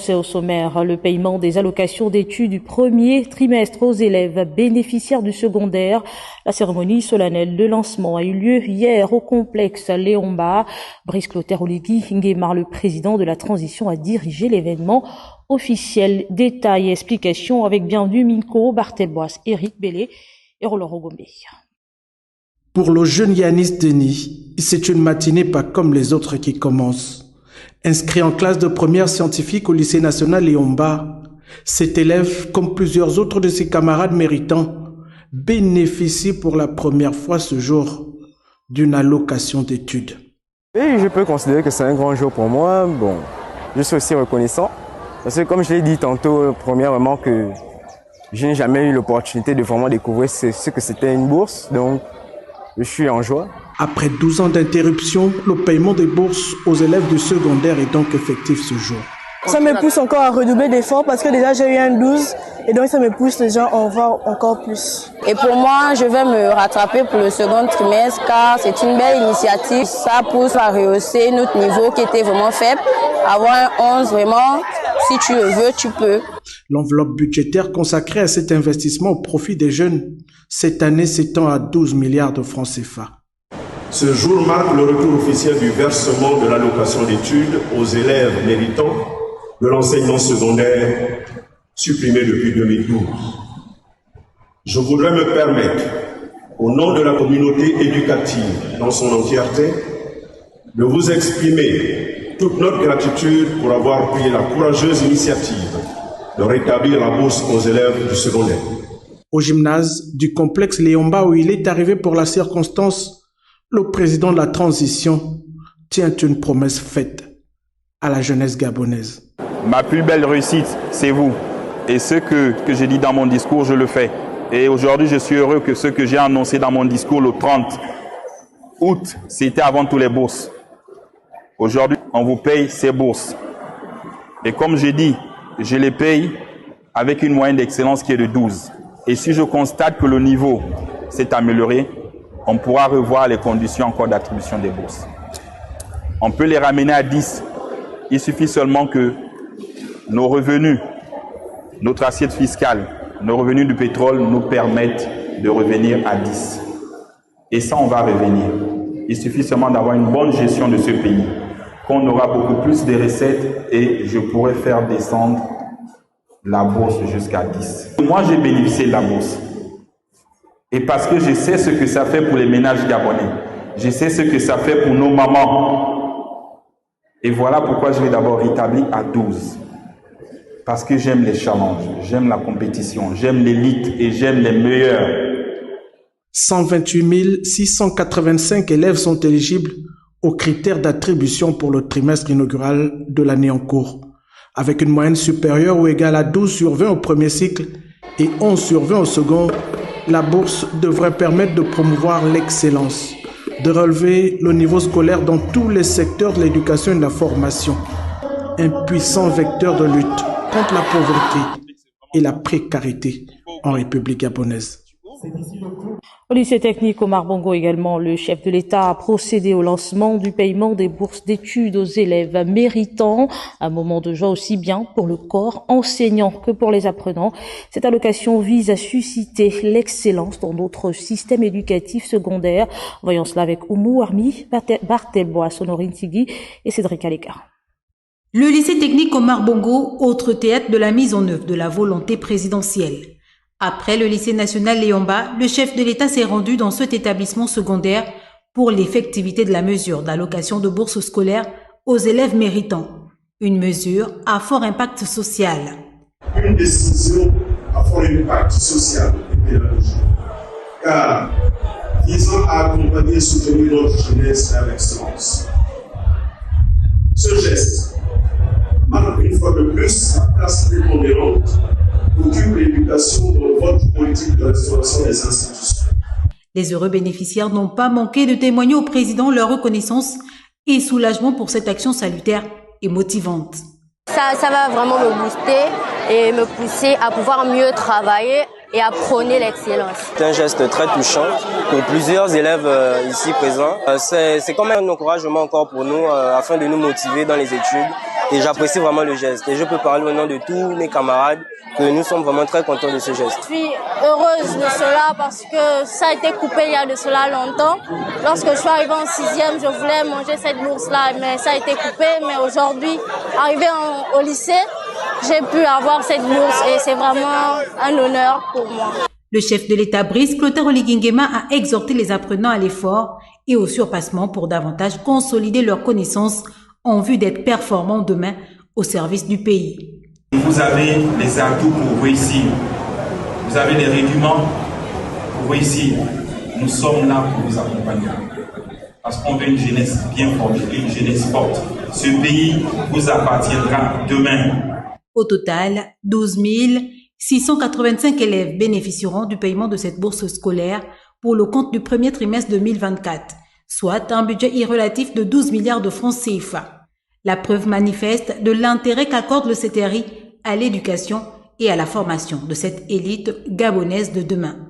bourse. Au sommaire, le paiement des allocations d'études du premier trimestre aux élèves bénéficiaires du secondaire. La cérémonie solennelle de lancement a eu lieu hier au complexe Léomba. Brice Clotaire Oligui Nguemar, le président de la transition, a dirigé l'événement officiel. Détails et explications avec Bienvenue Minko, Barthelbois, Eric Bellé et Roland Rogombe. Pour le jeune Yanis Denis, c'est une matinée pas comme les autres qui commence. Inscrit en classe de première scientifique au lycée national Léomba, cet élève, comme plusieurs autres de ses camarades méritants, bénéficie pour la première fois ce jour d'une allocation d'études. Et je peux considérer que c'est un grand jour pour moi. Bon, je suis aussi reconnaissant parce que comme je l'ai dit tantôt, premièrement que je n'ai jamais eu l'opportunité de vraiment découvrir ce que c'était une bourse, donc je suis en joie. Après 12 ans d'interruption, le paiement des bourses aux élèves du secondaire est donc effectif ce jour. Ça me pousse encore à redoubler d'efforts parce que déjà j'ai eu un 12 et donc ça me pousse déjà à en voir encore plus. Et pour moi, je vais me rattraper pour le second trimestre car c'est une belle initiative. Ça pousse à rehausser notre niveau qui était vraiment faible. Avoir un 11 vraiment, si tu le veux, tu peux. L'enveloppe budgétaire consacrée à cet investissement au profit des jeunes, cette année s'étend à 12 milliards de francs CFA. Ce jour marque le retour officiel du versement de l'allocation d'études aux élèves méritants de l'enseignement secondaire supprimé depuis 2012. Je voudrais me permettre, au nom de la communauté éducative dans son entièreté, de vous exprimer toute notre gratitude pour avoir pris la courageuse initiative de rétablir la bourse aux élèves du secondaire. Au gymnase du complexe Léomba où il est arrivé pour la circonstance, le président de la transition tient une promesse faite à la jeunesse gabonaise. Ma plus belle réussite, c'est vous. Et ce que j'ai dit dans mon discours, je le fais. Et aujourd'hui, je suis heureux que ce que j'ai annoncé dans mon discours le 30 août, c'était avant tous les bourses. Aujourd'hui, on vous paye ces bourses. Et comme j'ai dit, je les paye avec une moyenne d'excellence qui est de 12. Et si je constate que le niveau s'est amélioré, on pourra revoir les conditions encore d'attribution des bourses. On peut les ramener à 10. Il suffit seulement que nos revenus, notre assiette fiscale, nos revenus du pétrole nous permettent de revenir à 10. Et ça, on va revenir. Il suffit seulement d'avoir une bonne gestion de ce pays, qu'on aura beaucoup plus de recettes et je pourrai faire descendre la bourse jusqu'à 10. Moi, j'ai bénéficié de la bourse. Et parce que je sais ce que ça fait pour les ménages gabonais. Je sais ce que ça fait pour nos mamans. Et voilà pourquoi je vais d'abord rétablir à 12. Parce que j'aime les challenges, j'aime la compétition, j'aime l'élite et j'aime les meilleurs. 128 685 élèves sont éligibles aux critères d'attribution pour le trimestre inaugural de l'année en cours, avec une moyenne supérieure ou égale à 12 sur 20 au premier cycle et 11 sur 20 au second. La bourse devrait permettre de promouvoir l'excellence, de relever le niveau scolaire dans tous les secteurs de l'éducation et de la formation. Un puissant vecteur de lutte contre la pauvreté et la précarité en République gabonaise. Au lycée technique Omar Bongo également, le chef de l'État a procédé au lancement du paiement des bourses d'études aux élèves méritants. Un moment de joie aussi bien pour le corps enseignant que pour les apprenants. Cette allocation vise à susciter l'excellence dans notre système éducatif secondaire. Voyons cela avec Oumou Armi, Barthelbois, Honorine Tigui et Cédric Aleka. Le lycée technique Omar Bongo, autre théâtre de la mise en œuvre de la volonté présidentielle. Après le lycée national Léomba, le chef de l'État s'est rendu dans cet établissement secondaire pour l'effectivité de la mesure d'allocation de bourse scolaire aux élèves méritants. Une mesure à fort impact social. Une décision à fort impact social et pédagogique, car visant à accompagner et soutenir notre jeunesse vers l'excellence. Ce geste marque une fois de plus la place prépondérante qu'occupe l'éducation dans votre politique de restauration des institutions. Les heureux bénéficiaires n'ont pas manqué de témoigner au président leur reconnaissance et soulagement pour cette action salutaire et motivante. Ça va vraiment me booster et me pousser à pouvoir mieux travailler et à prôner l'excellence. C'est un geste très touchant pour plusieurs élèves ici présents. C'est comme un encouragement encore pour nous afin de nous motiver dans les études et j'apprécie vraiment le geste. Et je peux parler au nom de tous mes camarades que nous sommes vraiment très contents de ce geste. Je suis heureuse de cela parce que ça a été coupé il y a de cela longtemps. Lorsque je suis arrivée en 6e, je voulais manger cette bourse-là, mais ça a été coupé. Mais aujourd'hui, arrivée au lycée, j'ai pu avoir cette bourse et c'est vraiment un honneur pour moi. Le chef de l'État Brice Clotaire Oligingema a exhorté les apprenants à l'effort et au surpassement pour davantage consolider leurs connaissances en vue d'être performants demain au service du pays. Vous avez les atouts pour réussir. Vous avez les rudiments pour réussir. Nous sommes là pour vous accompagner. Parce qu'on veut une jeunesse bien formée, une jeunesse forte. Ce pays vous appartiendra demain. Au total, 12 685 élèves bénéficieront du paiement de cette bourse scolaire pour le compte du premier trimestre 2024, soit un budget irrelatif de 12 milliards de francs CFA. La preuve manifeste de l'intérêt qu'accorde le CTRI à l'éducation et à la formation de cette élite gabonaise de demain.